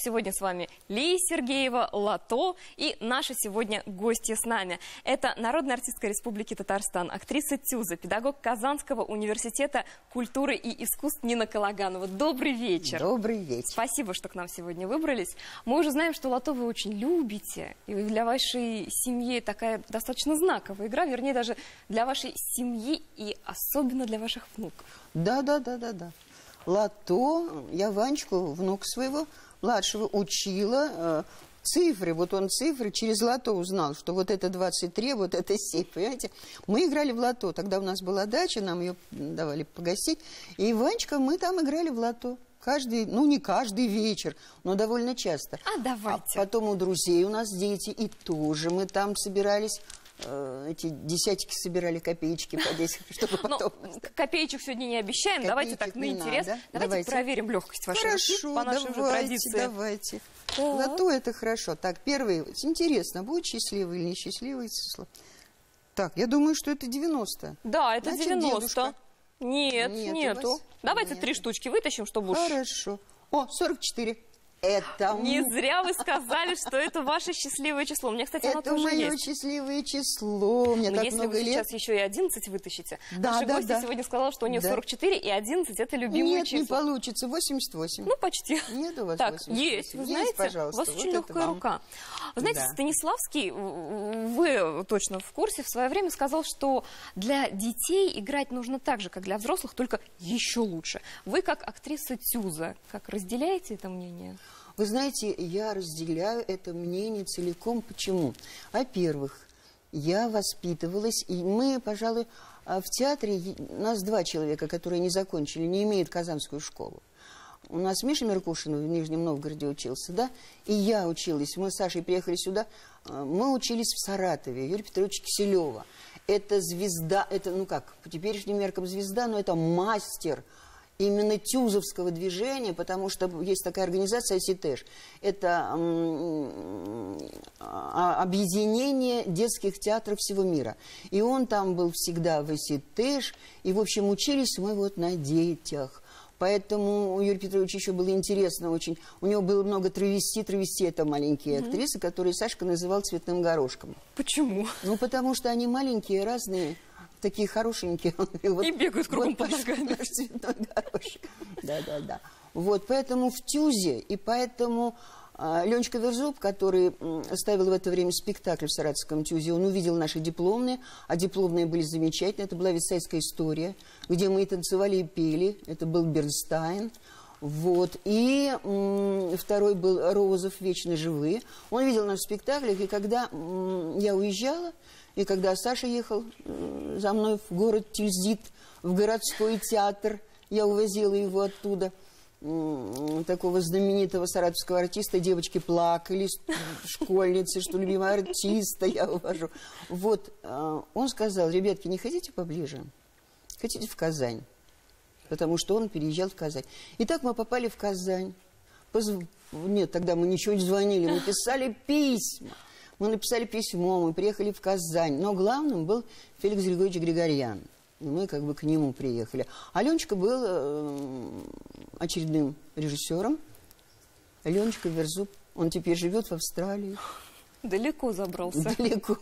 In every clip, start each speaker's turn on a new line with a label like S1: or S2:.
S1: сегодня с вами Лия Сергеева, Лото и наши сегодня гости с нами. Это народная артистка Республики Татарстан, актриса Тюза, педагог Казанского университета культуры и искусств Нина Калаганова. Добрый вечер.
S2: Добрый вечер.
S1: Спасибо, что к нам сегодня выбрались. Мы уже знаем, что Лото вы очень любите, и для вашей семьи такая достаточно знаковая игра, вернее, даже для вашей семьи и особенно для ваших внуков.
S2: Да. Лото, я Ванечку, внука своего, младшего, учила цифры. Вот он цифры через лото узнал, что вот это 23, вот это 7, понимаете? Мы играли в лото. Тогда у нас была дача, нам ее давали погасить. И Ванечка, мы там играли в лото. Каждый, ну не каждый вечер, но довольно часто.
S1: Давайте.
S2: А потом у друзей у нас дети, и тоже мы там собирались. Эти десятики собирали, копеечки по 10, чтобы потом...
S1: Копеечек сегодня не обещаем, давайте так на интерес. Давайте проверим легкость вашей руки по нашей уже традиции.
S2: Давайте. Лото это хорошо. Так, первый, интересно, будет счастливый или несчастливое число? Так, я думаю, что это 90.
S1: Да, это
S2: Значит,
S1: 90.
S2: Дедушка.
S1: Нету. Давайте 3 штучки вытащим, чтобы уж...
S2: Хорошо. О, 44. Это...
S1: Не зря вы сказали, что это ваше счастливое число. У меня, кстати, оно тоже есть.
S2: Это мое счастливое число. Мне так
S1: если
S2: много
S1: вы
S2: лет.
S1: сейчас еще и 11 вытащите.
S2: Да,
S1: Наша гостья сегодня сказала, что у нее 44 и 11 это любимые числа.
S2: Нет, не получится. 88.
S1: Ну, почти.
S2: Нет у вас
S1: так,
S2: 88?
S1: Есть, вы знаете,
S2: пожалуйста.
S1: у вас очень легкая рука. Вы знаете, Станиславский, вы точно в курсе, в свое время сказал, что для детей играть нужно так же, как для взрослых, только еще лучше. Вы, как актриса Тюза, как разделяете это мнение?
S2: Вы знаете, я разделяю это мнение целиком. Почему? Во-первых, я воспитывалась, и мы, пожалуй, в театре, нас 2 человека, которые не закончили, не имеют Казанскую школу. У нас Миша Меркушин в Нижнем Новгороде учился, да, и я училась. Мы с Сашей приехали сюда, мы учились в Саратове, Юрия Петровича Киселева. Это звезда, это, ну как, по теперешним меркам звезда, но это мастер именно тюзовского движения, потому что есть такая организация СИТЭШ. Это объединение детских театров всего мира. И он там был всегда в СИТЭШ. И, в общем, учились мы вот на детях. Поэтому у Юрия Петровича еще было интересно очень. У него было много травести. Травести – это маленькие актрисы, которые Сашка называл цветным горошком.
S1: Почему?
S2: Ну, потому что они маленькие, разные, такие хорошенькие.
S1: И бегают кругом под ногами.
S2: Цветной горошек. Да. Вот, поэтому в Тюзе, и поэтому Ленечка Верзуб, который ставил в это время спектакль в Саратовском Тюзе, он увидел наши дипломные, а дипломные были замечательные. Это была «Висайская история», где мы и танцевали, и пели. Это был Бернстайн. Вот. И второй был Розов «Вечно живые». Он видел наш спектакль, и когда я уезжала, и когда Саша ехал за мной в город Тильзит, в городской театр, я увозила его оттуда, такого знаменитого саратовского артиста, девочки плакали, школьницы, что любимого артиста я увожу. Вот, он сказал: ребятки, не хотите поближе? Хотите в Казань? Потому что он переезжал в Казань. И так мы попали в Казань. Нет, тогда мы ничего не звонили, мы писали письма. Мы написали письмо, мы приехали в Казань. Но главным был Феликс Григорьевич Григорьян. И мы как бы к нему приехали. А Ленечка был очередным режиссером. Ленечка Верзуб. Он теперь живет в Австралии.
S1: Далеко забрался.
S2: Далеко.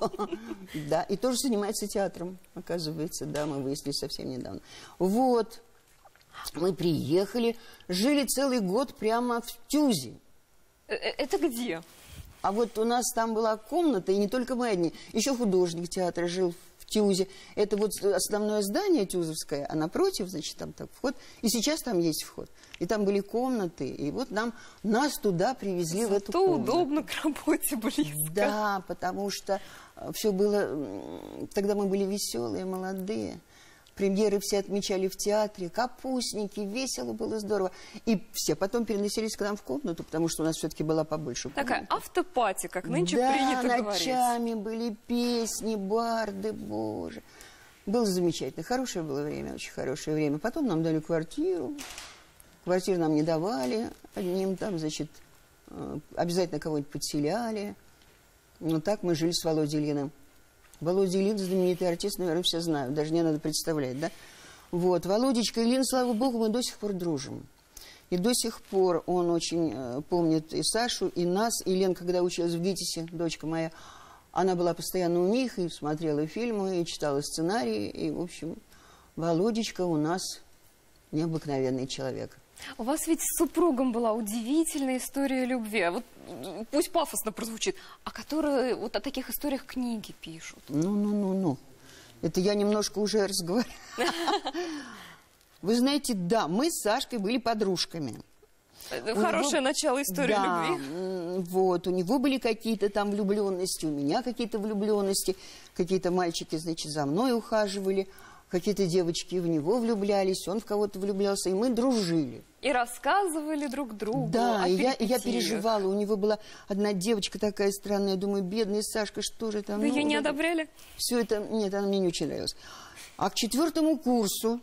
S2: Да, и тоже занимается театром, оказывается. Да, мы выяснили совсем недавно. Вот. Мы приехали, жили целый год прямо в Тюзе.
S1: Это где?
S2: А вот у нас там была комната, и не только мы одни. Еще художник театра жил в Тюзе. Это вот основное здание тюзовское, а напротив, значит, там так вход. И сейчас там есть вход. И там были комнаты, и вот нас туда привезли в эту комнату.
S1: Удобно, к работе близко.
S2: Да, потому что все было... Тогда мы были веселые, молодые. Премьеры все отмечали в театре, капустники, весело было, здорово. И все потом переносились к нам в комнату, потому что у нас все-таки была побольше комната.
S1: Такая автопати, как нынче принято говорить.
S2: Да, ночами были песни, барды, боже. Было замечательно, хорошее было время, очень хорошее время. Потом нам дали квартиру, квартиру нам не давали одним, там, значит, обязательно кого-нибудь подселяли. Но так мы жили с Володей Ильиным. Володя Ильин, знаменитый артист, наверное, все знают, даже не надо представлять, да? Вот, Володечка Ильин, слава богу, мы до сих пор дружим. И до сих пор он очень помнит и Сашу, и нас. И Лен, когда училась в ГИТИСе, дочка моя, она была постоянно у них и смотрела фильмы, и читала сценарии. И, в общем, Володечка у нас необыкновенный человек.
S1: У вас ведь с супругом была удивительная история любви. Вот пусть пафосно прозвучит, а которые вот о таких историях книги пишут.
S2: Ну. Это я немножко уже разговариваю. Вы знаете, да, мы с Сашкой были подружками.
S1: Хорошее начало истории любви.
S2: Вот, у него были какие-то там влюбленности, у меня какие-то влюбленности. Какие-то мальчики, значит, за мной ухаживали. Какие-то девочки в него влюблялись, он в кого-то влюблялся, и мы дружили.
S1: И рассказывали друг другу.
S2: Да, и я переживала. У него была одна девочка такая странная, я думаю, бедный Сашка, что же там...
S1: Вы ее не одобряли?
S2: Все это... Нет, она мне не очень нравилась. А к 4-му курсу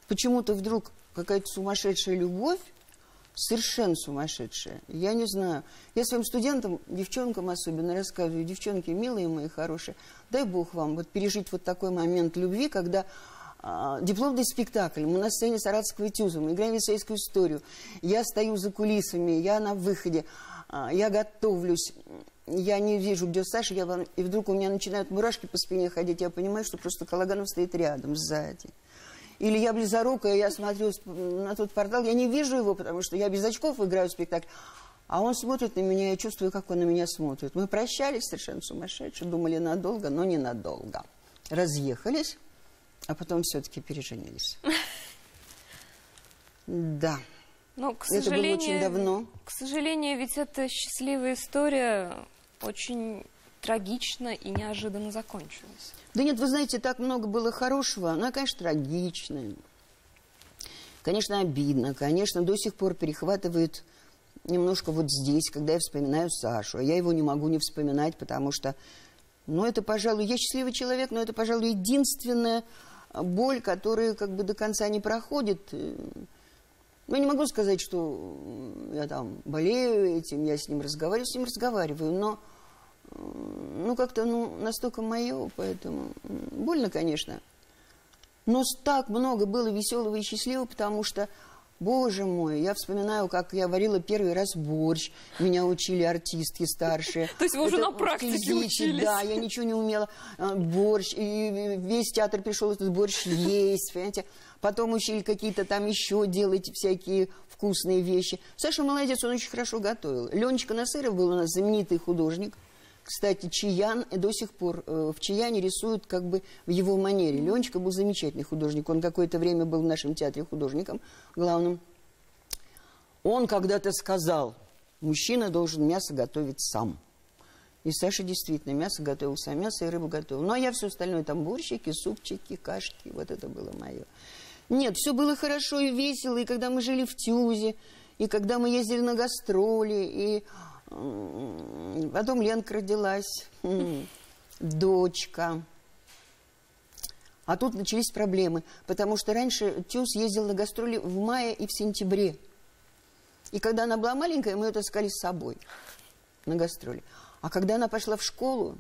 S2: почему-то вдруг какая-то сумасшедшая любовь, совершенно сумасшедшая. Я не знаю. Я своим студентам, девчонкам особенно рассказываю. Девчонки, милые мои, хорошие, дай Бог вам вот пережить вот такой момент любви, когда дипломный спектакль. Мы на сцене Саратовского ТЮЗа, мы играем Елисейскую историю. Я стою за кулисами, я на выходе, я готовлюсь. Я не вижу, где Саша, и вдруг у меня начинают мурашки по спине ходить. Я понимаю, что просто Калаганов стоит рядом, сзади. Или я близорукая, я смотрю на тот портал, я не вижу его, потому что я без очков играю в спектакль. А он смотрит на меня, я чувствую, как он на меня смотрит. Мы прощались совершенно сумасшедшие, думали надолго, но ненадолго. Разъехались, а потом все-таки переженились. Да.
S1: Но, к
S2: это было очень давно.
S1: К сожалению, ведь эта счастливая история очень трагично и неожиданно закончилась.
S2: Да нет, вы знаете, так много было хорошего. Она, конечно, трагичная. Конечно, обидно. Конечно, до сих пор перехватывает немножко вот здесь, когда я вспоминаю Сашу. А я его не могу не вспоминать, потому что... Ну, это, пожалуй, я счастливый человек, но это, пожалуй, единственная боль, которая как бы до конца не проходит. Ну, не могу сказать, что я там болею этим, я с ним разговариваю, но... Ну, как-то, настолько мое, поэтому больно, конечно. Но так много было веселого и счастливого, потому что, боже мой, я вспоминаю, как я варила первый раз борщ. Меня учили артистки старшие.
S1: То есть вы уже на практике учились?
S2: Да, я ничего не умела. Борщ, и весь театр пришел этот борщ есть, понимаете. Потом учили какие-то там еще делать всякие вкусные вещи. Саша молодец, он очень хорошо готовил. Ленечка Насыров был у нас знаменитый художник. Кстати, Чиян до сих пор в Чияне рисуют как бы в его манере. Ленечка был замечательный художник. Он какое-то время был в нашем театре художником главным. Он когда-то сказал, мужчина должен мясо готовить сам. И Саша действительно мясо готовил сам, мясо и рыбу готовил. Ну, а я все остальное, там борщики, супчики, кашки, вот это было мое. Нет, все было хорошо и весело, и когда мы жили в ТЮЗе, и когда мы ездили на гастроли, и... Потом Ленка родилась, дочка. А тут начались проблемы, потому что раньше ТЮЗ ездил на гастроли в мае и в сентябре. И когда она была маленькая, мы ее таскали с собой на гастроли. А когда она пошла в школу...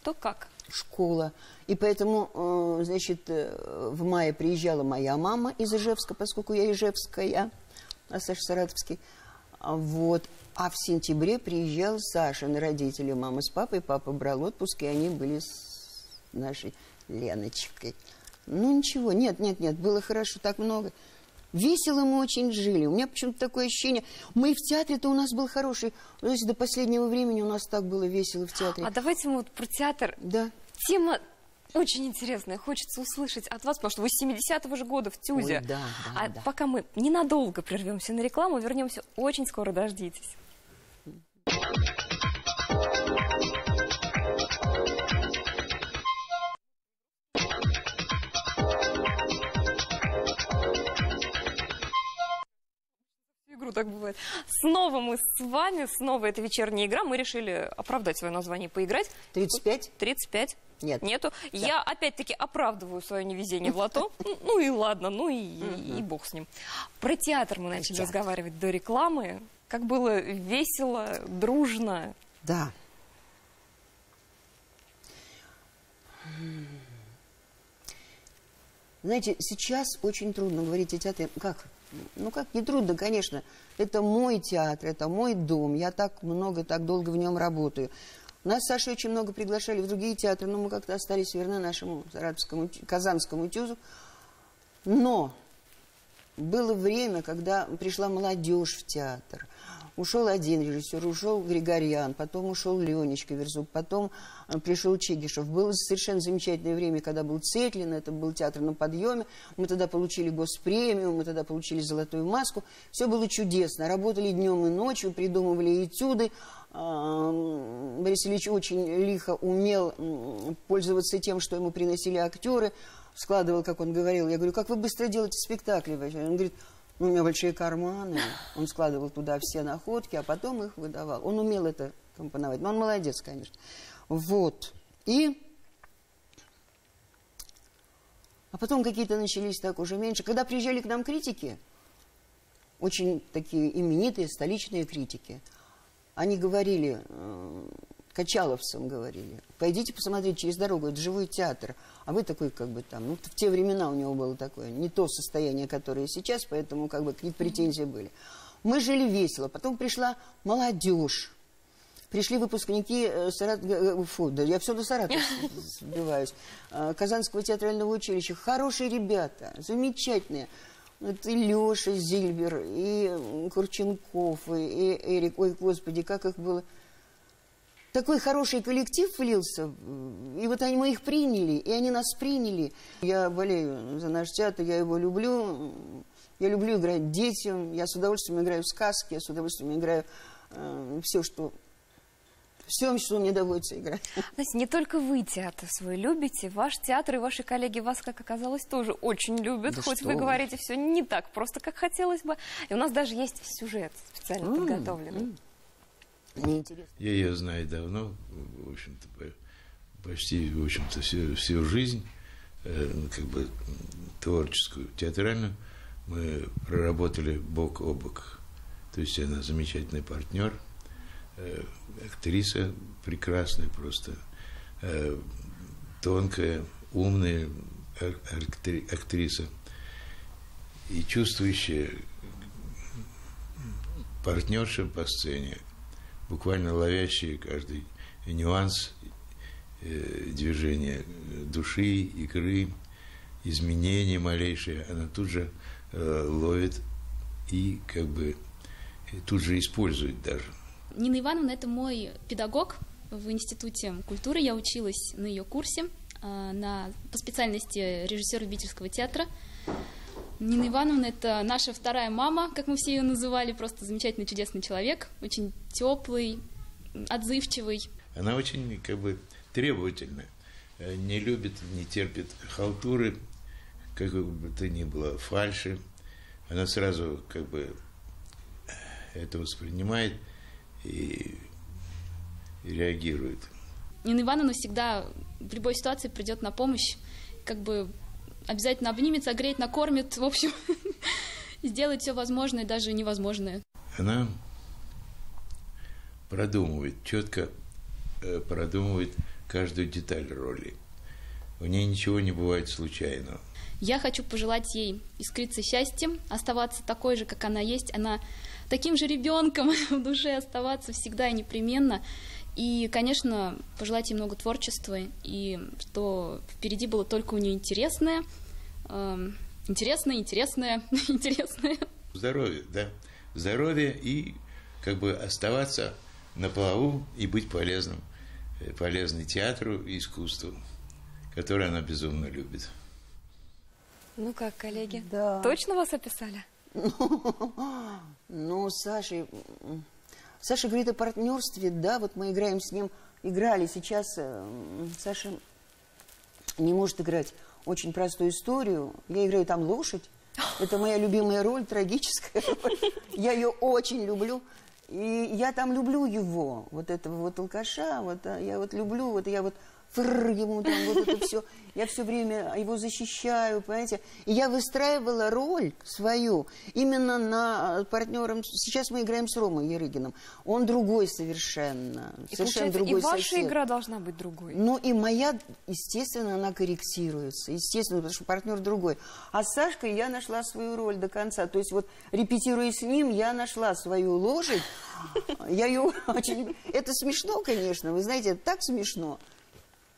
S1: То как?
S2: Школа. И поэтому, значит, в мае приезжала моя мама из Ижевска, поскольку я ижевская, а Саша Саратовский. Вот. А в сентябре приезжал Сашин родители, мама с папой. Папа брал отпуск, и они были с нашей Леночкой. Ну, ничего, нет, было хорошо, так много. Весело мы очень жили. У меня почему-то такое ощущение... Мы и в театре-то у нас был хороший... То есть до последнего времени у нас так было весело в театре.
S1: А давайте мы вот про театр.
S2: Да.
S1: Тема очень интересная. Хочется услышать от вас, потому что вы с 70-го же года в ТЮЗе.
S2: Ой, да.
S1: Пока мы ненадолго прервемся на рекламу, вернемся очень скоро, дождитесь. Игру так бывает. Снова мы с вами, снова эта вечерняя игра. Мы решили оправдать свое название, поиграть.
S2: 35?
S1: 35.
S2: Нет.
S1: Нету. Да. Я опять-таки оправдываю свое невезение в лото. Ну и ладно, и бог с ним. Про театр мы начали разговаривать до рекламы. Как было весело, дружно.
S2: Да. Знаете, сейчас очень трудно говорить о театре. Как? Ну как, нетрудно, конечно. Это мой театр, это мой дом. Я так много, так долго в нем работаю. Нас с Сашей очень много приглашали в другие театры, но мы как-то остались верны нашему саратовскому, казанскому ТЮЗу. Но было время, когда пришла молодежь в театр. Ушел один режиссер, ушел Григорьян, потом ушел Ленечка Верзуб, потом пришел Чигишев. Было совершенно замечательное время, когда был Цетлин, это был театр на подъеме. Мы тогда получили госпремию, мы тогда получили золотую маску. Все было чудесно. Работали днем и ночью, придумывали этюды. Борис Ильич очень лихо умел пользоваться тем, что ему приносили актеры. Складывал, как он говорил. Я говорю, как вы быстро делаете спектакли? Он говорит, ну, у меня большие карманы. Он складывал туда все находки, а потом их выдавал. Он умел это компоновать. Но он молодец, конечно. Вот. А потом какие-то начались так уже меньше. Когда приезжали к нам критики, очень такие именитые столичные критики, они говорили, качаловцам говорили, пойдите посмотреть через дорогу, это живой театр. А вы такой, как бы там, ну, в те времена у него было такое, не то состояние, которое сейчас, поэтому как бы какие-то претензии были. Мы жили весело, потом пришла молодежь. Пришли выпускники я все до Саратова сбиваюсь. Казанского театрального училища. Хорошие ребята, замечательные. Это и Леша Зильбер, и Курченков, и Эрик. Ой, господи, как их было. Такой хороший коллектив влился, и вот мы их приняли, и они нас приняли. Я болею за наш театр, я его люблю. Я люблю играть детям, я с удовольствием играю в сказки, я с удовольствием играю все, что мне доводится играть.
S1: Знаете, не только вы театр свой любите, ваш театр и ваши коллеги вас, как оказалось, тоже очень любят. Да, хоть вы говорите все не так просто, как хотелось бы. И у нас даже есть сюжет специально подготовленный.
S2: Мне интересно.
S3: Я ее знаю давно, в общем-то, почти, в общем-то, всю жизнь, как бы творческую, театральную, мы проработали бок о бок. То есть она замечательный партнер, актриса прекрасная просто, тонкая, умная актриса и чувствующая партнерша по сцене, буквально ловящая каждый нюанс движения души, игры, изменения малейшие, она тут же ловит и как бы тут же использует даже.
S4: Нина Ивановна – это мой педагог в Институте культуры. Я училась на ее курсе по специальности режиссер любительского театра. Нина Ивановна – это наша вторая мама, как мы все ее называли, просто замечательный, чудесный человек, очень теплый, отзывчивый.
S3: Она очень как бы требовательная, не любит, не терпит халтуры, как бы то ни было, фальши. Она сразу как бы это воспринимает и реагирует.
S4: Нина Ивановна всегда в любой ситуации придет на помощь, как бы обязательно обнимет, согреет, накормит, в общем, сделает все возможное, даже невозможное.
S3: Она продумывает, четко продумывает каждую деталь роли. У нее ничего не бывает случайного.
S4: Я хочу пожелать ей искриться счастьем, оставаться такой же, как она есть. Она таким же ребенком в душе оставаться всегда и непременно. И, конечно, пожелать ей много творчества, и что впереди было только у нее интересное. Интересное.
S3: Здоровье, да. Здоровье и как бы оставаться на плаву и быть полезным театру и искусству, которое она безумно любит.
S1: Ну как, коллеги,
S2: да.
S1: Точно вас описали?
S2: Ну, Саша говорит о партнерстве, да, вот мы играем с ним, играли сейчас, Саша не может играть очень простую историю, я играю там лошадь, это моя любимая роль, трагическая роль, я ее очень люблю, и я там люблю его, вот этого вот алкаша, вот я вот люблю, вот я вот ему там вот это все. Я все время его защищаю, понимаете. И я выстраивала роль свою именно на партнером. Сейчас мы играем с Ромой Ярыгиным. Он другой совершенно.
S1: И
S2: совершенно другой
S1: и ваша
S2: сосед.
S1: игра должна быть другой.
S2: Ну и моя, естественно, она корректируется. Естественно, потому что партнер другой. А с Сашкой я нашла свою роль до конца. То есть вот репетируя с ним, я нашла свою лошадь. Я ее очень... Это смешно, конечно. Вы знаете, это так смешно.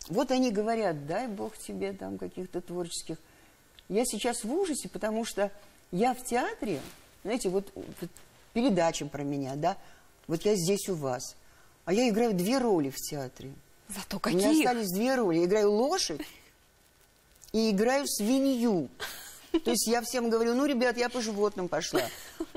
S2: Вот они говорят, дай Бог тебе там каких-то творческих. Я сейчас в ужасе, потому что я в театре, знаете, вот передача про меня, да, вот я здесь у вас, а я играю 2 роли в театре.
S1: Зато
S2: У
S1: какие?
S2: меня остались 2 роли. Я играю лошадь и играю свинью. То есть я всем говорю, ну, ребят, я по животным пошла.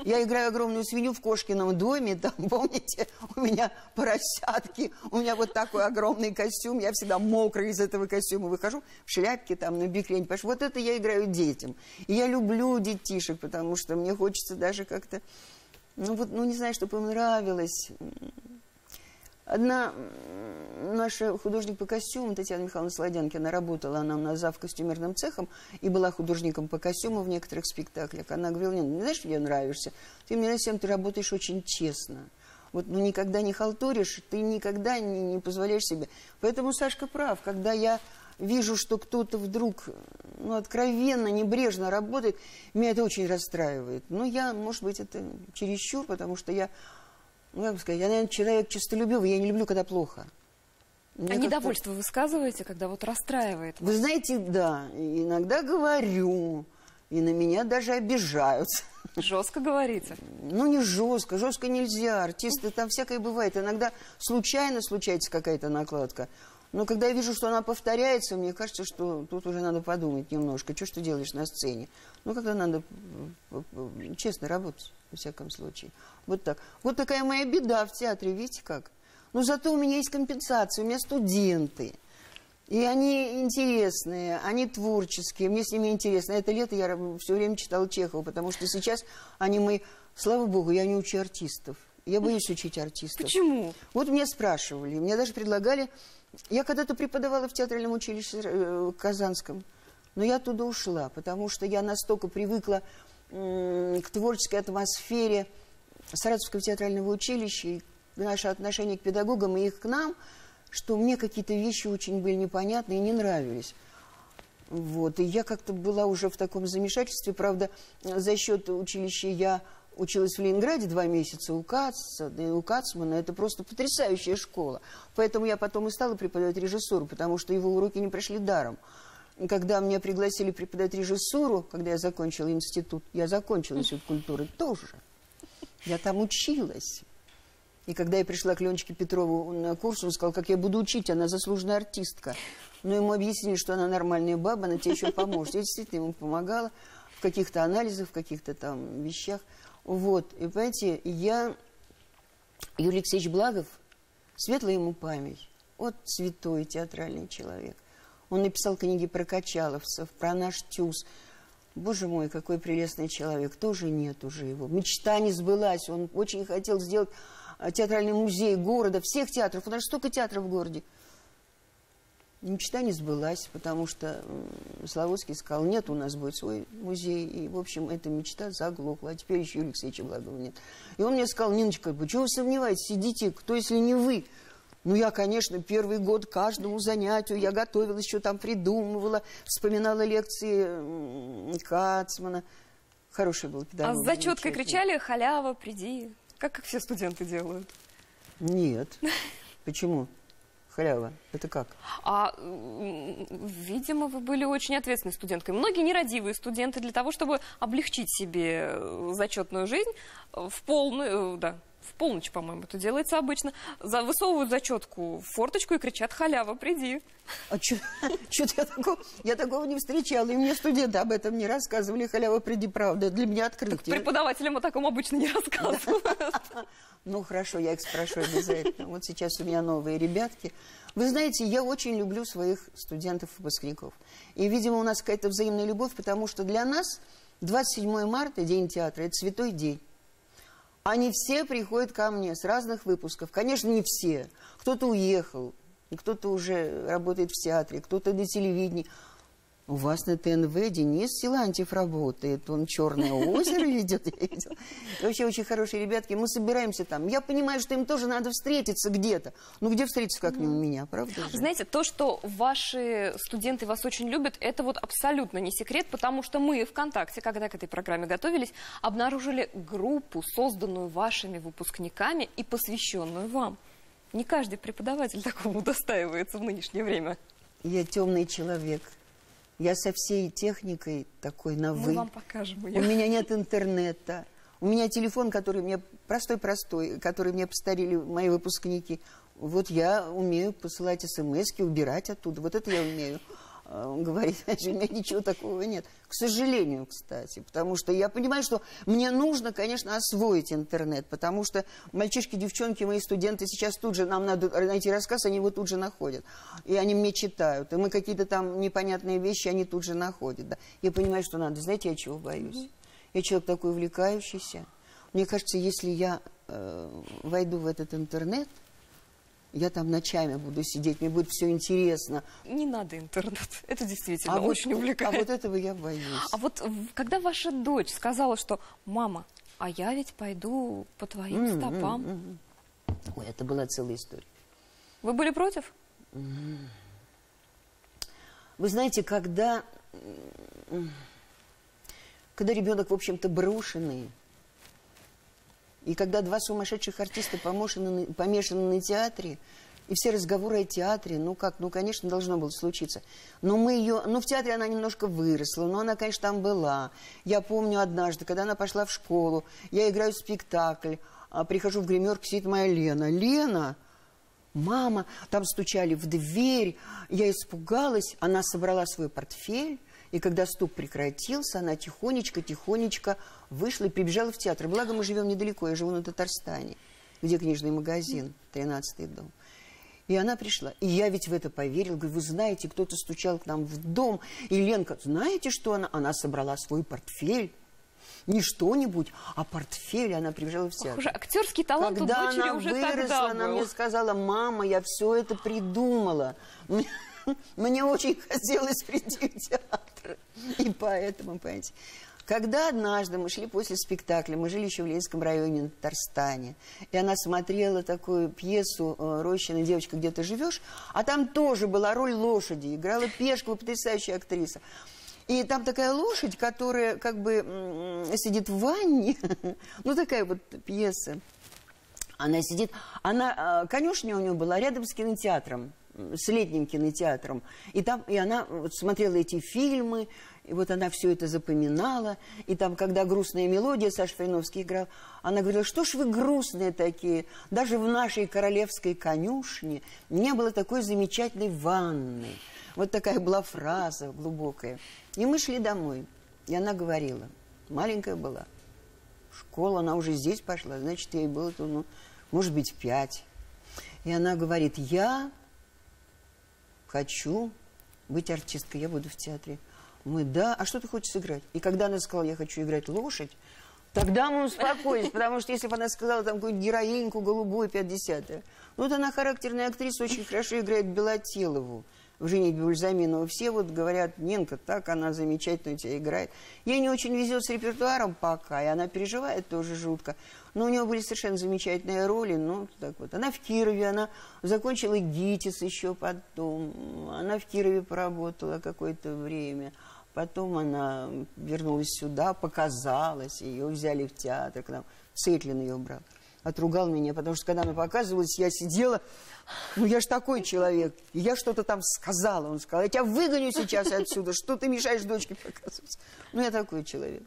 S2: Я играю огромную свинью в кошкином доме, там, помните, у меня поросятки, у меня вот такой огромный костюм, я всегда мокрая из этого костюма выхожу, в шляпке там, на бикрень, потому что вот это я играю детям. И я люблю детишек, потому что мне хочется даже как-то, ну, вот, ну, не знаю, чтобы им нравилось. Одна наша художник по костюмам, Татьяна Михайловна Солодянкина, работала она у нас зав. Костюмерным цехом и была художником по костюмам в некоторых спектаклях. Она говорила, нет, ну, знаешь, мне нравишься, ты мне нравишься, ты работаешь очень честно. Вот, ну, никогда не халтуришь, ты никогда не позволяешь себе. Поэтому Сашка прав, когда я вижу, что кто-то вдруг, ну, откровенно, небрежно работает, меня это очень расстраивает. Но я, может быть, это чересчур, потому что я... Ну, как бы сказать, я, наверное, человек честолюбивый, я не люблю, когда плохо.
S1: А недовольство высказываете, когда вот расстраивает вас?
S2: Вы знаете, да, иногда говорю, и на меня даже обижаются.
S1: Жестко говорите?
S2: Ну, не жестко, жестко нельзя, артисты, там всякое бывает. Иногда случайно случается какая-то накладка. Но когда я вижу, что она повторяется, мне кажется, что тут уже надо подумать немножко, что ж ты делаешь на сцене. Ну, когда надо честно работать, во всяком случае. Вот так. Вот такая моя беда в театре, видите как? Но зато у меня есть компенсация, у меня студенты. И они интересные, они творческие, мне с ними интересно. Это лето я все время читала Чехова, потому что сейчас они мои... Слава богу, я не учу артистов. Я боюсь учить артистов.
S1: Почему?
S2: Вот меня спрашивали, мне даже предлагали... Я когда-то преподавала в театральном училище Казанском, но я оттуда ушла, потому что я настолько привыкла к творческой атмосфере Саратовского театрального училища, и наше отношение к педагогам и их к нам, что мне какие-то вещи очень были непонятны и не нравились. Вот. И я как-то была уже в таком замешательстве. Правда, за счет училища я училась в Ленинграде 2 месяца у Кацмана. Это просто потрясающая школа. Поэтому я потом и стала преподавать режиссуру, потому что его уроки не прошли даром. Когда меня пригласили преподавать режиссуру, когда я закончила институт, я закончила институт культуры тоже. Я там училась. И когда я пришла к Леночке Петрову на курс, он сказал, как я буду учить, она заслуженная артистка. Но ему объяснили, что она нормальная баба, она тебе еще поможет. Я действительно ему помогала в каких-то анализах, в каких-то там вещах. Вот. И, понимаете, Юрий Алексеевич Благов, светлая ему память, вот святой театральный человек. Он написал книги про качаловцев, про наш ТЮЗ. Боже мой, какой прелестный человек. Тоже нет уже его. Мечта не сбылась. Он очень хотел сделать театральный музей города, всех театров. У нас столько театров в городе. Мечта не сбылась, потому что Славутский сказал, нет, у нас будет свой музей. И, в общем, эта мечта заглохла. А теперь еще Юрия Алексеевича Благова нет. И он мне сказал, Ниночка, почему вы сомневаетесь? Идите, кто, если не вы? Ну, я, конечно, первый год каждому занятию, я готовилась, еще там придумывала, вспоминала лекции Кацмана. Хороший был педагог.
S1: А с зачеткой кричали «Халява, приди», как все студенты делают?
S2: Нет. Почему? Халява. Это как?
S1: Видимо, вы были очень ответственной студенткой. Многие нерадивые студенты для того, чтобы облегчить себе зачетную жизнь в полночь, по-моему, это делается обычно, высовывают зачетку в форточку и кричат «Халява, приди».
S2: А что-то я такого не встречала. И мне студенты об этом не рассказывали. «Халява, приди», правда. Для меня открытие.
S1: Так преподавателям о таком обычно не рассказывают.
S2: Ну, хорошо, я их спрошу обязательно. Вот сейчас у меня новые ребятки. Вы знаете, я очень люблю своих студентов-выпускников. И, видимо, у нас какая-то взаимная любовь, потому что для нас 27 марта, День театра, это святой день. Они все приходят ко мне с разных выпусков. Конечно, не все. Кто-то уехал, кто-то уже работает в театре, кто-то на телевидении. У вас на ТНВ Денис Силантьев работает, он «Черное озеро» ведет, я видела. Вообще очень хорошие ребятки, мы собираемся там. Я понимаю, что им тоже надо встретиться где-то. Ну, где встретиться, как не у меня, правда же?
S1: Знаете, то, что ваши студенты вас очень любят, это вот абсолютно не секрет, потому что мы ВКонтакте, когда к этой программе готовились, обнаружили группу, созданную вашими выпускниками и посвященную вам. Не каждый преподаватель такого удостаивается в нынешнее время.
S2: Я темный человек. Я со всей техникой такой на «вы».
S1: Мы вам покажем
S2: У
S1: ее.
S2: меня нет интернета. У меня телефон, который мне простой-простой, который мне подарили мои выпускники. Вот я умею посылать смс-ки, убирать оттуда. Вот это я умею говорить. У меня ничего такого нет. К сожалению, кстати. Потому что я понимаю, что мне нужно, конечно, освоить интернет. Потому что мальчишки, девчонки, мои студенты сейчас тут же, нам надо найти рассказ, они его тут же находят. И они мне читают. И мы какие-то там непонятные вещи, они тут же находят. Да. Я понимаю, что надо. Знаете, я чего боюсь? Я человек такой увлекающийся. Мне кажется, если я войду в этот интернет, я там ночами буду сидеть, мне будет все интересно.
S1: Не надо интернет. Это действительно очень увлекает.
S2: А вот этого я боюсь.
S1: А вот когда ваша дочь сказала, что «мама, а я ведь пойду по твоим стопам».
S2: Ой, это была целая история.
S1: Вы были против?
S2: Вы знаете, когда ребенок, в общем-то, брошенный, и когда два сумасшедших артиста помешаны на театре, и все разговоры о театре, конечно, должно было случиться. Но в театре она немножко выросла, но она, конечно, там была. Я помню однажды, когда она пошла в школу, я играю в спектакль, прихожу в гримерку, сидит моя Лена. Лена, мама, там стучали в дверь, я испугалась, она собрала свой портфель, и когда стук прекратился, она тихонечко вышла и прибежала в театр. Благо, мы живем недалеко, я живу на Татарстане, где книжный магазин, 13-й дом. И она пришла. И я ведь в это поверила. Говорю, вы знаете, кто-то стучал к нам в дом. И Ленка, знаете, что она? Она собрала свой портфель. Не что-нибудь, а портфель. Она прибежала в театр.
S1: Уже актерский талант у дочери уже тогда был. Когда она выросла, она мне сказала, мама, я все это придумала. Мне очень хотелось прийти в театр. И поэтому, понимаете, когда однажды мы шли после спектакля, мы жили еще в Ленинском районе, на Татарстане, и она смотрела такую пьесу «Рощина, девочка, где ты живешь», а там тоже была роль лошади, играла Пешкова, потрясающая актриса. И там такая лошадь, которая как бы сидит в ванне, ну такая вот пьеса. Она сидит, конюшня у нее была рядом с кинотеатром, с летним кинотеатром. И она вот смотрела эти фильмы, и вот она все это запоминала. И там, когда грустная мелодия, Саша Фаиновский играл, она говорила, что ж вы грустные такие. Даже в нашей королевской конюшне не было такой замечательной ванны. Вот такая была фраза глубокая. И мы шли домой. И она маленькая была. Школа, она уже здесь пошла, значит, ей было, может быть, 5. И она говорит, я хочу быть артисткой, я буду в театре. Мы, да, а что ты хочешь сыграть? И когда она сказала, я хочу играть лошадь, тогда мы успокоились, потому что если бы она сказала там какую-нибудь героиньку, голубую, 50-е. Вот она характерная актриса, очень хорошо играет Белотелову в «Женитьбе Бальзаминова». Все вот говорят, Ненка, так она замечательно у тебя играет. Ей не очень везет с репертуаром пока, и она переживает тоже жутко. Но у нее были совершенно замечательные роли. Ну, так вот. Она в Кирове, она закончила ГИТИС еще потом. Она в Кирове поработала какое-то время. Потом она вернулась сюда, показалась, ее взяли в театр, к нам. Цетлин ее брал. Отругал меня, потому что когда она показывалась, я сидела, я ж такой человек, и я что-то там сказала. Он сказал, я тебя выгоню сейчас отсюда, что ты мешаешь дочке показываться. Я такой человек.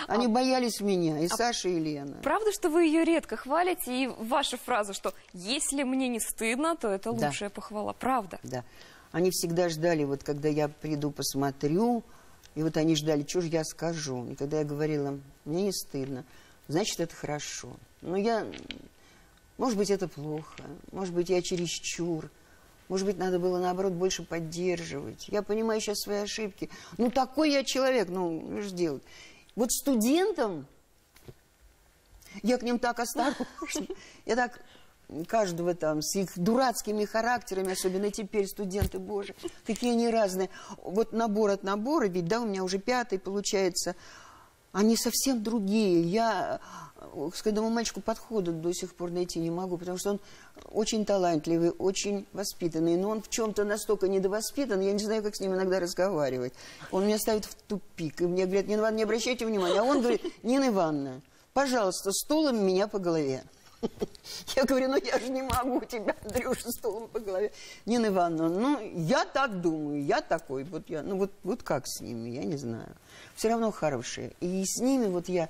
S1: Они боялись меня, и Саша, и Лена. Правда, что вы ее редко хвалите, и ваша фраза, что если мне не стыдно, то это лучшая похвала. Правда? Да.
S2: Они всегда ждали, вот когда я приду, посмотрю, и вот они ждали, что же я скажу. И когда я говорила, мне не стыдно, значит, это хорошо. Но может быть, это плохо, может быть, я чересчур, может быть, надо было, наоборот, больше поддерживать. Я понимаю сейчас свои ошибки. Такой я человек, что же делать? Вот студентам, я к ним так осторожна, я так каждого там с их дурацкими характерами, особенно теперь студенты, боже, какие они разные. Вот набор от набора, ведь, да, у меня уже 5-й получается, они совсем другие. Я к этому мальчику подхода до сих пор найти не могу, потому что он очень талантливый, очень воспитанный, но он в чем-то настолько недовоспитан, я не знаю, как с ним иногда разговаривать. Он меня ставит в тупик, и мне говорят: Нина Ивановна, не обращайте внимания. А он говорит: Нина Ивановна, пожалуйста, стулом меня по голове. Я говорю: ну я же не могу тебя, Андрюша, стулом по голове. Нина Ивановна, ну я так думаю, я такой. Вот я, ну вот как с ними, я не знаю. Все равно хорошие. И с ними вот я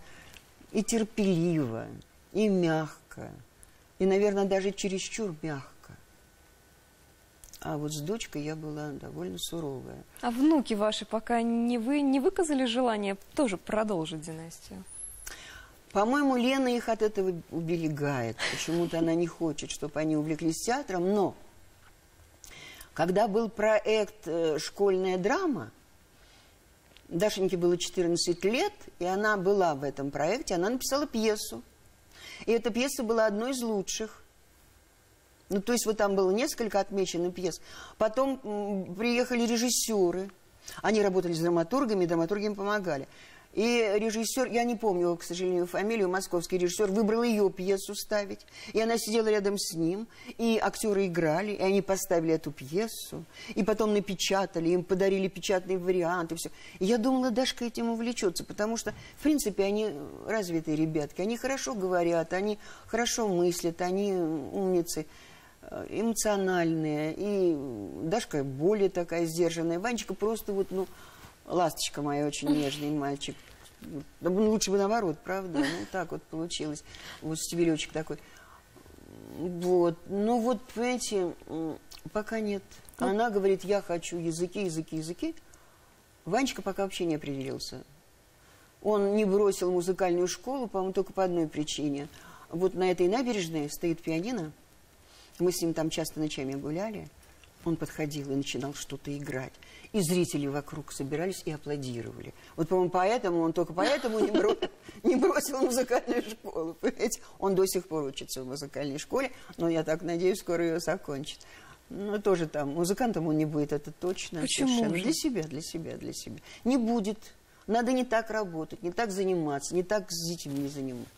S2: и терпеливо, и мягко, и, наверное, даже чересчур мягко. А вот с дочкой я была довольно суровая.
S1: А внуки ваши пока не выказали желание тоже продолжить династию?
S2: По-моему, Лена их от этого уберегает. Почему-то она не хочет, чтобы они увлеклись театром. Но когда был проект «Школьная драма», Дашеньке было 14 лет, и она была в этом проекте, она написала пьесу. И эта пьеса была одной из лучших. Ну, то есть вот там было несколько отмечено пьес. Потом приехали режиссеры. Они работали с драматургами, и драматурги им помогали. И режиссер, я не помню, к сожалению, фамилию, московский режиссер, выбрал ее пьесу ставить. И она сидела рядом с ним, и актеры играли, и они поставили эту пьесу. И потом напечатали, им подарили печатный вариант, и все. И я думала, Дашка этим увлечется, потому что, в принципе, они развитые ребятки. Они хорошо говорят, они хорошо мыслят, они умницы, эмоциональные. И Дашка более такая сдержанная. Ванечка просто вот, ну... Ласточка моя, очень нежный мальчик. Лучше бы наоборот, правда? Ну, так вот получилось. Вот стебелечек такой. Вот. Ну, вот, понимаете, пока нет. Она говорит: я хочу языки, языки, языки. Ванечка пока вообще не определился. Он не бросил музыкальную школу, по-моему, только по одной причине. Вот на этой набережной стоит пианино. Мы с ним там часто ночами гуляли. Он подходил и начинал что-то играть. И зрители вокруг собирались и аплодировали. Вот, по-моему, поэтому, он только поэтому не бросил музыкальную школу. Понимаете? Он до сих пор учится в музыкальной школе, но я так надеюсь, скоро ее закончит. Но тоже там, музыкантом он не будет, это точно.
S1: Почему
S2: совершенно.
S1: же?
S2: Для себя, для себя, для себя. Не будет. Надо не так работать, не так заниматься, не так с детьми заниматься.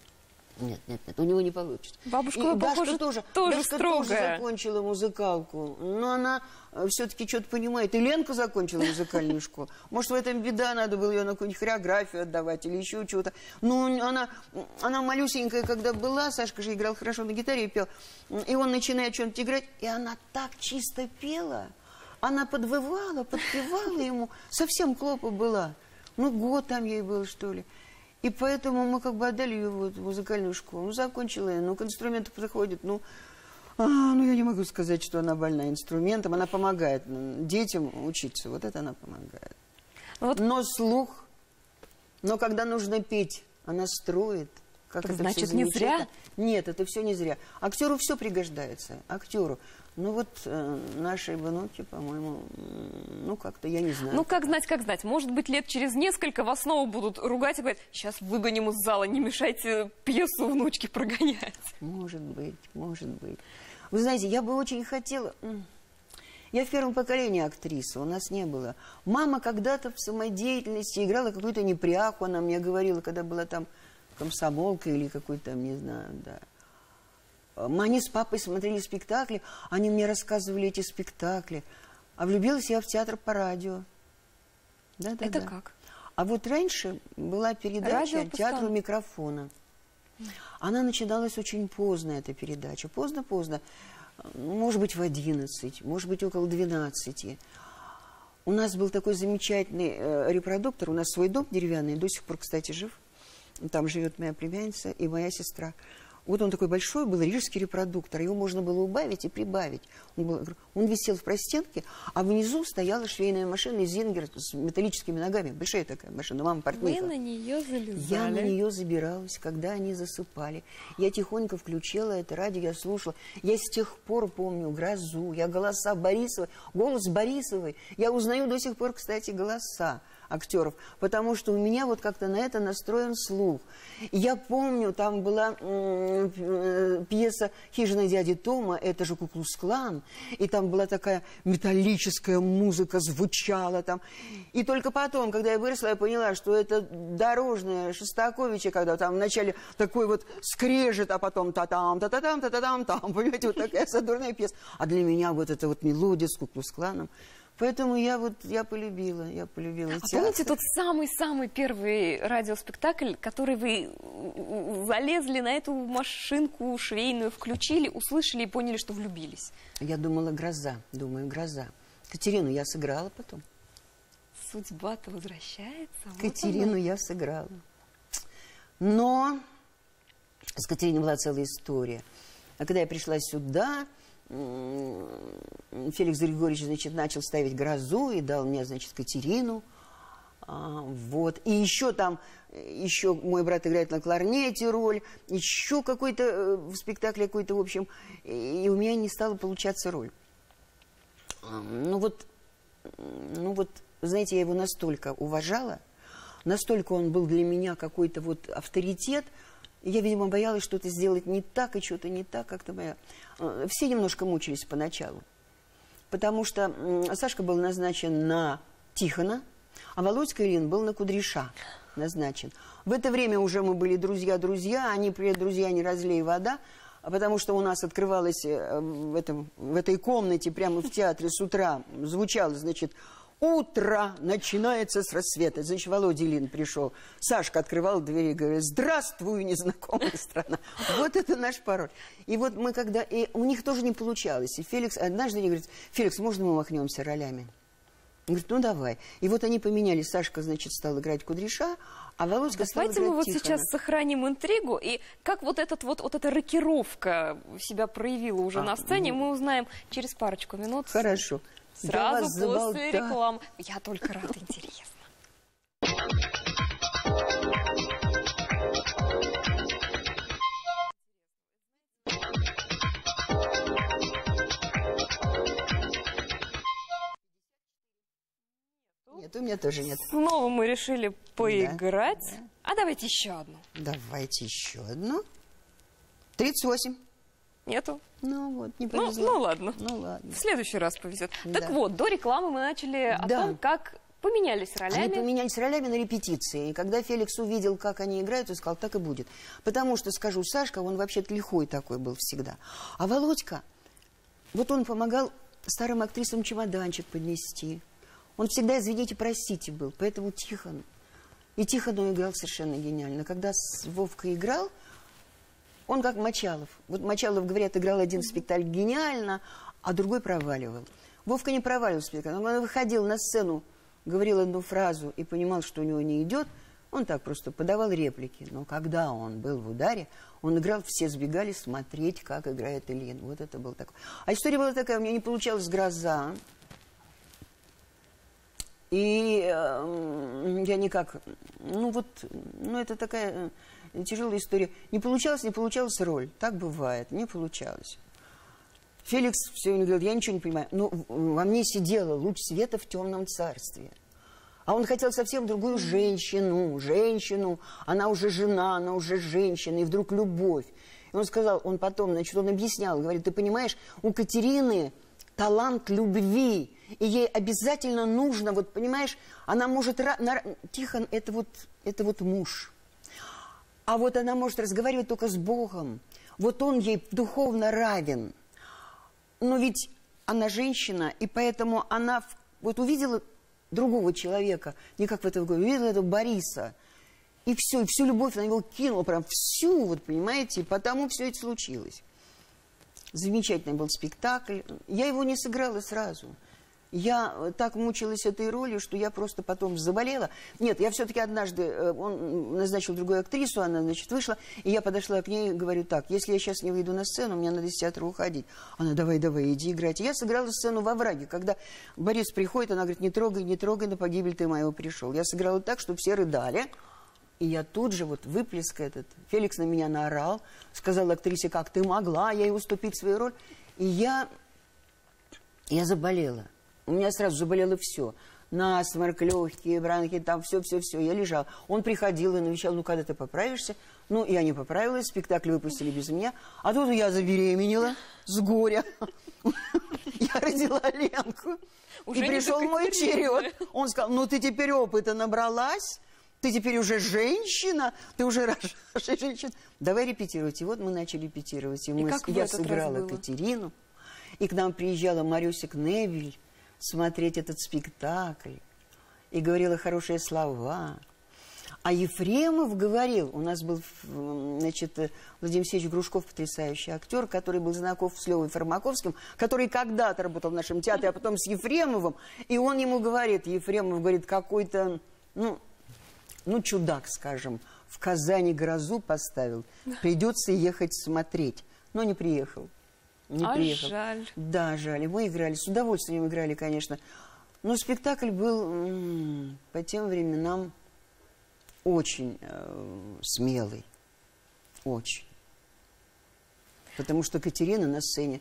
S2: Нет, нет, нет, у него не получится.
S1: Бабушка, похоже, тоже
S2: Дашка тоже
S1: строгая.
S2: закончила музыкалку, но она все-таки что-то понимает. И Ленка закончила музыкальную школу. Может, в этом беда, надо было ее на какую-нибудь хореографию отдавать или еще чего-то. Ну, она малюсенькая, когда была, Сашка же играл хорошо на гитаре и пел, и он начинает что-нибудь играть, и она так чисто пела, она подвывала, подпевала ему, совсем клопа была. Ну, год там ей был, что ли. И поэтому мы как бы отдали ее вот в музыкальную школу. Ну, закончила я, ну, к инструменту подходит, ну, я не могу сказать, что она больна инструментом. Она помогает детям учиться, вот это она помогает. Вот. Но слух, но когда нужно петь, она строит. Как это
S1: значит, не зря?
S2: Нет, это все не зря. Актеру все пригождается, актеру. Ну вот наши внуки, по-моему, ну как-то, я не знаю.
S1: Ну как знать, как знать. Может быть, лет через несколько вас снова будут ругать и говорить: сейчас выгоним из зала, не мешайте пьесу внучки прогонять.
S2: Может быть, может быть. Вы знаете, я бы очень хотела... Я в первом поколении актриса, у нас не было. Мама когда-то в самодеятельности играла какую-то непряху, она мне говорила, когда была там комсомолка или какой-то, не знаю, да. Они с папой смотрели спектакли, они мне рассказывали эти спектакли. А влюбилась я в театр по радио. Да, да,
S1: это
S2: да.
S1: как?
S2: А вот раньше была передача «Театр у микрофона». Она начиналась очень поздно, эта передача. Поздно-поздно. Может быть, в 11, может быть, около 12. У нас был такой замечательный репродуктор. У нас свой дом деревянный, до сих пор, кстати, жив. Там живет моя племянница и моя сестра. Вот он такой большой был, рижский репродуктор. Его можно было убавить и прибавить. Он висел в простенке, а внизу стояла швейная машина «Зингер» с металлическими ногами. Большая такая машина, мама портниха.
S1: Вы на нее залезали?
S2: Я на нее забиралась, когда они засыпали. Я тихонько включила это радио, я слушала. Я с тех пор помню «Грозу», я голоса Борисовой, голос Борисовой. Я узнаю до сих пор, кстати, голоса. актеров, потому что у меня вот как-то на это настроен слух. Я помню, там была пьеса «Хижина дяди Тома», это же Ку-клукс-клан, и там была такая металлическая музыка, звучала там. И только потом, когда я выросла, я поняла, что это дорожная Шостаковича, когда там вначале такой вот скрежет, а потом та-там, та-та-там, та-та-там, там, понимаете, вот такая задорная пьеса. А для меня вот эта вот мелодия с Ку-клукс-кланом. Поэтому я полюбила театр.
S1: Помните тот самый-самый первый радиоспектакль, который вы залезли на эту машинку швейную, включили, услышали и поняли, что влюбились?
S2: Я думала, «Гроза». Думаю, «Гроза». Катерину я сыграла потом.
S1: Судьба-то возвращается.
S2: Катерину я сыграла. Но с Катериной была целая история. А когда я пришла сюда, Феликс Григорьевич, значит, начал ставить «Грозу» и дал мне, значит, Катерину. Вот. И еще там, еще мой брат играет на кларнете роль, еще какой-то в спектакле какой-то, в общем, и у меня не стала получаться роль. Ну вот, знаете, я его настолько уважала, настолько он был для меня какой-то вот авторитет. Я, видимо, боялась что-то сделать не так, и что-то не так, как-то моя... Все немножко мучились поначалу. Потому что Сашка был назначен на Тихона, а Володька Ильин был на Кудряша назначен. В это время уже мы были друзья-друзья, они, привет, друзья, не разлей вода, потому что у нас открывалось в этой комнате, прямо в театре с утра, звучало, значит... Утро начинается с рассвета. Значит, Володя Ильин пришел. Сашка открывал двери и говорит: «Здравствуй, незнакомая страна». Вот это наш пароль. И вот мы когда... И у них тоже не получалось. И Феликс однажды мне говорит: «Феликс, можно мы махнемся ролями?» Он говорит: «Ну, давай». И вот они поменялись. Сашка, значит, стал играть Кудряша, а Володька стал играть Тихона.
S1: Давайте мы вот сейчас сохраним интригу. И как вот эта рокировка себя проявила уже на сцене, мы узнаем через парочку минут.
S2: Хорошо.
S1: Сразу после рекламы. Я только рада, интересно.
S2: Нет, у меня тоже нет.
S1: Снова мы решили поиграть. Да. А давайте еще одну.
S2: Давайте еще одну. 38.
S1: Нету?
S2: Ну вот, не повезло.
S1: Ну ладно.
S2: Ну ладно.
S1: В следующий раз повезет.
S2: Да.
S1: Так вот, до рекламы мы начали о том, как поменялись ролями.
S2: Они поменялись ролями на репетиции. И когда Феликс увидел, как они играют, он сказал: так и будет. Потому что, скажу, Сашка, он вообще-то лихой такой был всегда. А Володька, вот он помогал старым актрисам чемоданчик поднести. Он всегда, извините, простите, был. Поэтому Тихон. И Тихон он играл совершенно гениально. Когда с Вовкой играл, он как Мочалов. Вот Мочалов, говорят, играл один спектакль гениально, а другой проваливал. Вовка не проваливал спектакль. Он выходил на сцену, говорил одну фразу и понимал, что у него не идет, он так просто подавал реплики. Но когда он был в ударе, он играл, все сбегали смотреть, как играет Ильин. Вот это был такой. А история была такая: у меня не получалась «Гроза». И я никак... это такая... тяжелая история. Не получалась роль. Так бывает. Не получалось. Феликс все время говорил: я ничего не понимаю. Но во мне сидела луч света в темном царстве. А он хотел совсем другую женщину. Она уже жена, она уже женщина. И вдруг любовь. И он сказал, он потом, значит, он объяснял, говорит: ты понимаешь, у Катерины талант любви. И ей обязательно нужно, вот понимаешь, она может... Тихон это вот муж. А вот она может разговаривать только с Богом. Вот он ей духовно равен. Но ведь она женщина, и поэтому она вот увидела другого человека, не как в этом году, увидела этого Бориса. И все, и всю любовь на него кинула, прям всю, вот понимаете, и потому все это случилось. Замечательный был спектакль. Я его не сыграла сразу. Я так мучилась этой ролью, что я просто потом заболела. Нет, я все-таки однажды, он назначил другую актрису, она, значит, вышла, и я подошла к ней и говорю: так, если я сейчас не выйду на сцену, мне надо из театра уходить. Она: давай, иди играть. И я сыграла сцену во «Враге», когда Борис приходит, она говорит: не трогай, на погибель ты моего пришел. Я сыграла так, чтобы все рыдали. И я тут же, вот выплеск этот, Феликс на меня наорал, сказал актрисе: как ты могла ей уступить свою роль. И я заболела. У меня сразу заболело все. насморк, легкие, бронхит, там все-все-все. Я лежал. Он приходил и навещал, ну, когда ты поправишься? Ну, я не поправилась, спектакль выпустили без меня. А тут я забеременела с горя. Я родила Ленку. И пришел мой черед. Он сказал, ну, ты теперь опыта набралась, ты теперь уже женщина, ты уже рожаешь женщина. Давай репетировать. И вот мы начали репетировать. И я сыграла Катерину. И к нам приезжала Марюся Кнебель смотреть этот спектакль. И говорила хорошие слова. А Ефремов говорил, у нас был, значит, Владимир Алексеевич Грушков, потрясающий актер, который был знаком с Левой Фармаковским, который когда-то работал в нашем театре, а потом с Ефремовым. И он ему говорит, Ефремов говорит, какой-то, ну, чудак, скажем, в Казани грозу поставил, придется ехать смотреть. Но не приехал. Не приехал.
S1: Жаль.
S2: Да, жаль. И мы играли, с удовольствием играли, конечно. Но спектакль был по тем временам очень смелый. Очень. Потому что Катерина на сцене,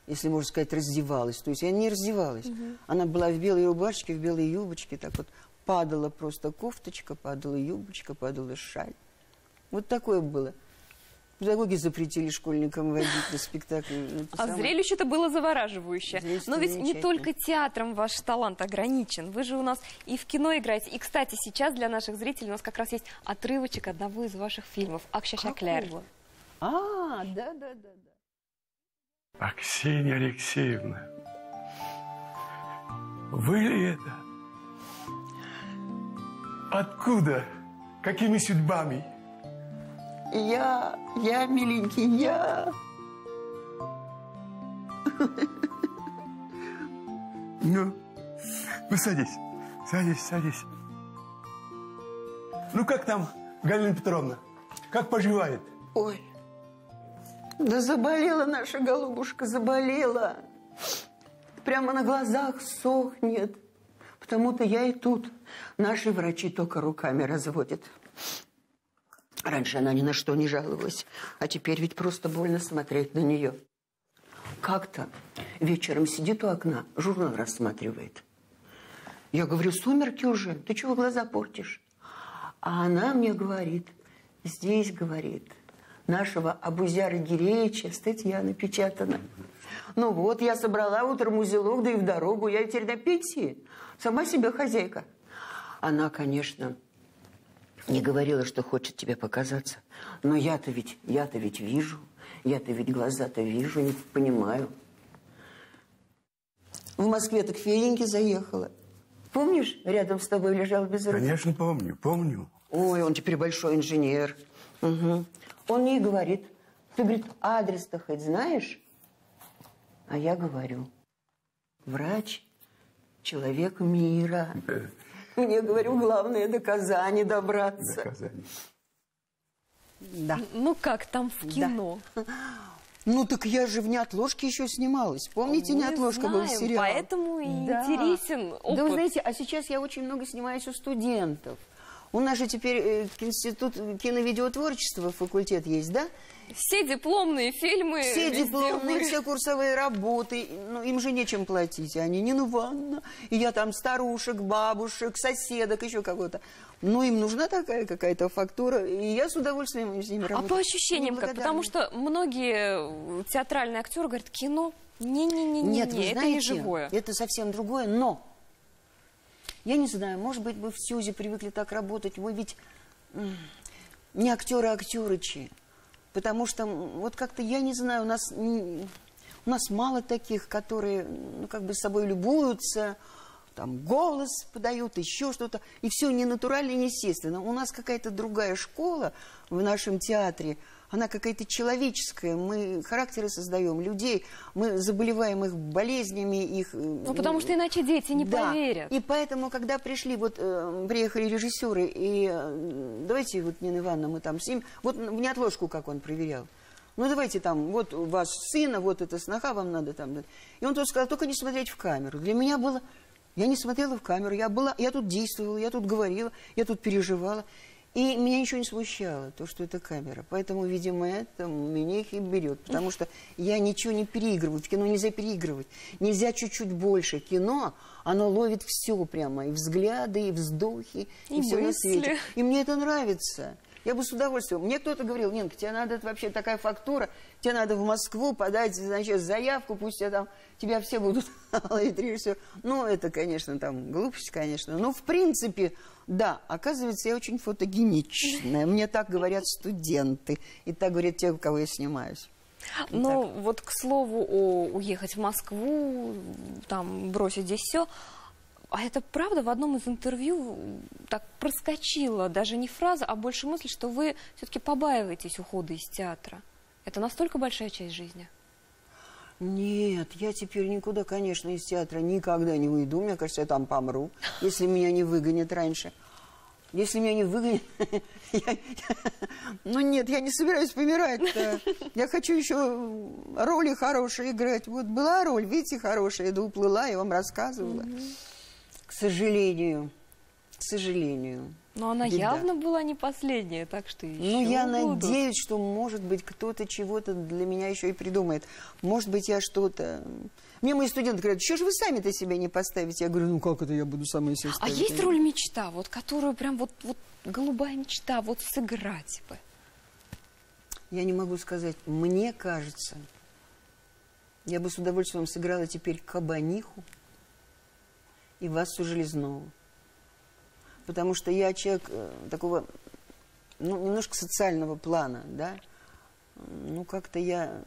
S2: если можно сказать, раздевалась. То есть она не раздевалась. Она была в белой рубашке, в белой юбочке. Так вот падала просто кофточка, падала юбочка, падала шаль. Вот такое было. Педагоги запретили школьникам водить на спектакль.
S1: А зрелище-то было завораживающее.
S2: Зрелище
S1: Но ведь не только театром ваш талант ограничен. Вы же у нас и в кино играете. И, кстати, сейчас для наших зрителей у нас как раз есть отрывочек одного из ваших фильмов «Акшашакляр».
S2: Да.
S5: Аксинья Алексеевна, вы ли это? Откуда? Какими судьбами?
S2: Я, миленький, я.
S5: Ну, садись. Ну, как там, Галина Петровна? Как поживает?
S2: Ой, да заболела наша голубушка, заболела. Прямо на глазах сохнет. Потому-то я и тут. Наши врачи только руками разводят. Раньше она ни на что не жаловалась, а теперь ведь просто больно смотреть на нее. Как-то вечером сидит у окна, журнал рассматривает. Я говорю, сумерки уже, ты чего глаза портишь? А она мне говорит, здесь, говорит, нашего Абузяра Гиреича статья напечатана. Ну вот, я собрала утром узелок, да и в дорогу, я теперь на пенсии, сама себе хозяйка. Она, конечно, не говорила, что хочет тебе показаться. Но я-то ведь вижу. Я-то ведь глаза-то вижу, не понимаю. В Москве-то к Феденьке заехала. Помнишь, рядом с тобой лежал Безруков?
S5: Конечно, помню.
S2: Ой, он теперь большой инженер. Угу. Он мне и говорит. Ты, говорит, адрес-то хоть знаешь? А я говорю, врач, человек мира. Мне, говорю, главное до Казани добраться.
S5: До Казани.
S2: Да.
S1: Ну как там в кино?
S2: Да. Ну так я же в «Неотложке» еще снималась. Помните, «Неотложка» был сериал?
S1: Поэтому и интересен опыт.
S2: Да вы знаете, а сейчас я очень много снимаюсь у студентов. У нас же теперь институт киновидеотворчества, факультет есть, да?
S1: Все дипломные фильмы.
S2: Все дипломные, все курсовые работы. Ну, им же нечем платить. Они, Нина Ивановна, и я там старушек, бабушек, соседок, еще кого-то. Ну, им нужна такая какая-то фактура, и я с удовольствием с ними работаю.
S1: А по ощущениям как? Потому что многие театральные актеры говорят, кино,
S2: Нет, вы
S1: это
S2: знаете,
S1: не живое.
S2: Это совсем другое, но я не знаю, может быть, мы в СЮЗе привыкли так работать, мы ведь не актеры, а актерычи. Потому что, вот как-то, я не знаю, у нас мало таких, которые, ну, как бы с собой любуются, там, голос подают, еще что-то. И все не натурально, не естественно. У нас какая-то другая школа в нашем театре. Она какая-то человеческая. Мы характеры создаем, людей. Мы заболеваем их болезнями, их...
S1: Ну, потому что иначе дети не поверят.
S2: И поэтому, когда пришли, вот, приехали режиссеры, и давайте, вот, Нина Ивановна, мы там с ним... Вот в «Неотложку» как он проверял. Ну, давайте там, вот у вас сына, вот это сноха, вам надо там... И он тут сказал, только не смотреть в камеру. Для меня было... Я не смотрела в камеру, я тут действовала, я тут говорила, я тут переживала. И меня ничего не смущало, то, что это камера. Поэтому, видимо, это меня их и берет. Потому что я ничего не переигрываю. В кино нельзя переигрывать. Нельзя чуть-чуть больше. Кино, оно ловит все прямо. И взгляды, и вздохи, и все на свете. И мне это нравится. Я бы с удовольствием. Мне кто-то говорил: Нинка, тебе надо вообще такая фактура, тебе надо в Москву подать, значит, заявку, пусть тебя все будут ловить режиссер. Ну, это, конечно, там глупость, конечно. Но, в принципе, да, оказывается, я очень фотогеничная. Мне так говорят студенты. И так говорят те, у кого я снимаюсь.
S1: Ну, вот к слову уехать в Москву, там, бросить здесь все. А это правда, в одном из интервью так проскочила даже не фраза, а больше мысль, что вы все-таки побаиваетесь ухода из театра. Это настолько большая часть жизни?
S2: Нет, я теперь никуда, конечно, из театра никогда не уйду. Мне кажется, я там помру, если меня не выгонят раньше. Если меня не выгонят... Ну нет, я не собираюсь помирать-то. Я хочу еще роли хорошие играть. Вот была роль, видите, хорошая, да уплыла, я вам рассказывала. К сожалению.
S1: Но она явно была не последняя, так что еще
S2: Ну, я
S1: будут.
S2: надеюсь, что, может быть, кто-то чего-то для меня еще и придумает. Может быть, я что-то... Мне мои студенты говорят: что же вы сами-то себя не поставите? Я говорю: ну как это я буду сама себя ставить?
S1: А есть роль мечта, вот которую прям вот голубая мечта, вот сыграть бы?
S2: Я не могу сказать. Мне кажется, я бы с удовольствием сыграла теперь Кабаниху и Васю Железнову. Потому что я человек такого, ну, немножко социального плана, да. Ну, как-то я...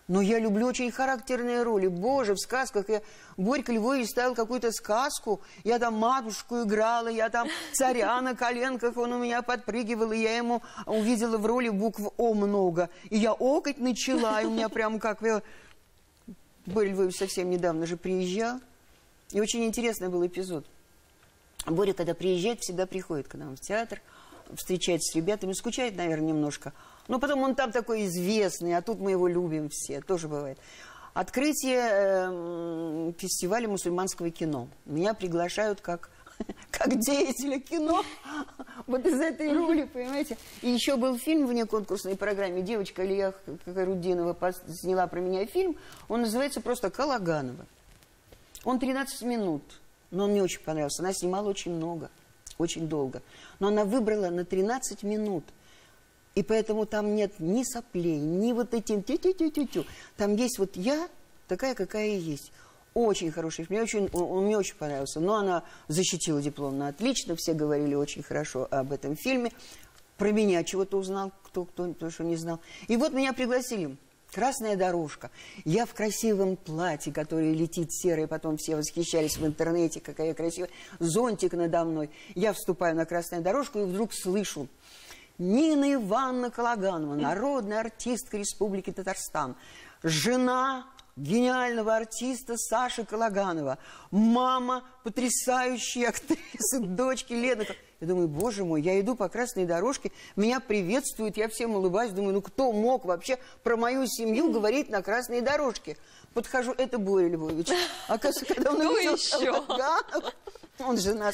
S2: Но я люблю очень характерные роли. Боже, в сказках Борька Львович ставил какую-то сказку, я там матушку играла, я там царя на коленках, он у меня подпрыгивал, и я ему увидела в роли букв О много. И я окать начала, и у меня прям как... Боря Львович совсем недавно же приезжал, и очень интересный был эпизод. Боря, когда приезжает, всегда приходит к нам в театр, встречается с ребятами, скучает, наверное, немножко. Но потом он там такой известный, а тут мы его любим все, тоже бывает. Открытие фестиваля мусульманского кино. Меня приглашают как деятеля кино, вот из этой роли, понимаете. И еще был фильм вне конкурсной программе, девочка Алия Карудинова сняла про меня фильм, он называется просто «Калаганова». Он 13 минут. Но он мне очень понравился. Она снимала очень много, очень долго. Но она выбрала на 13 минут. И поэтому там нет ни соплей, ни вот этим тю-тю-тю-тю-тю. Там есть вот я, такая, какая и есть. Очень хороший фильм. Он мне очень понравился. Но она защитила диплом на отлично. Все говорили очень хорошо об этом фильме. Про меня чего-то узнал, кто что не знал. И вот меня пригласили. Красная дорожка. Я в красивом платье, которое летит серое, потом все восхищались в интернете, какая я красивая. Зонтик надо мной. Я вступаю на красную дорожку и вдруг слышу: Нина Ивановна Калаганова, народная артистка Республики Татарстан, жена гениального артиста Саши Калаганова, мама потрясающей актрисы, дочки Лены. Я думаю: боже мой, я иду по красной дорожке, меня приветствуют, я всем улыбаюсь, думаю: ну кто мог вообще про мою семью говорить на красной дорожке? Подхожу, это Боря Львович. Оказывается, когда он увидел Калаганова,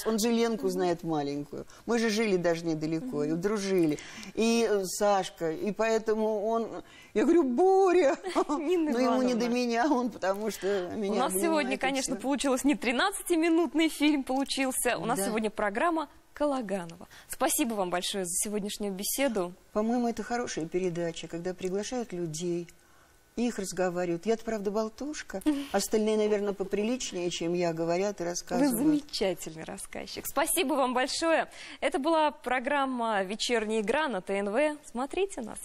S2: он же Ленку знает маленькую. Мы же жили даже недалеко, и дружили. И Сашка, и поэтому я говорю: Боря! Но ему не до меня, потому что меня...
S1: У нас сегодня, конечно, получилось не 13-минутный фильм получился. У нас сегодня программа Калаганова. Спасибо вам большое за сегодняшнюю беседу.
S2: По-моему, это хорошая передача, когда приглашают людей, их разговаривают. Я-то, правда, болтушка. Остальные, наверное, поприличнее, чем я, говорят и рассказывают.
S1: Вы замечательный рассказчик. Спасибо вам большое. Это была программа «Вечерняя игра» на ТНВ. Смотрите нас.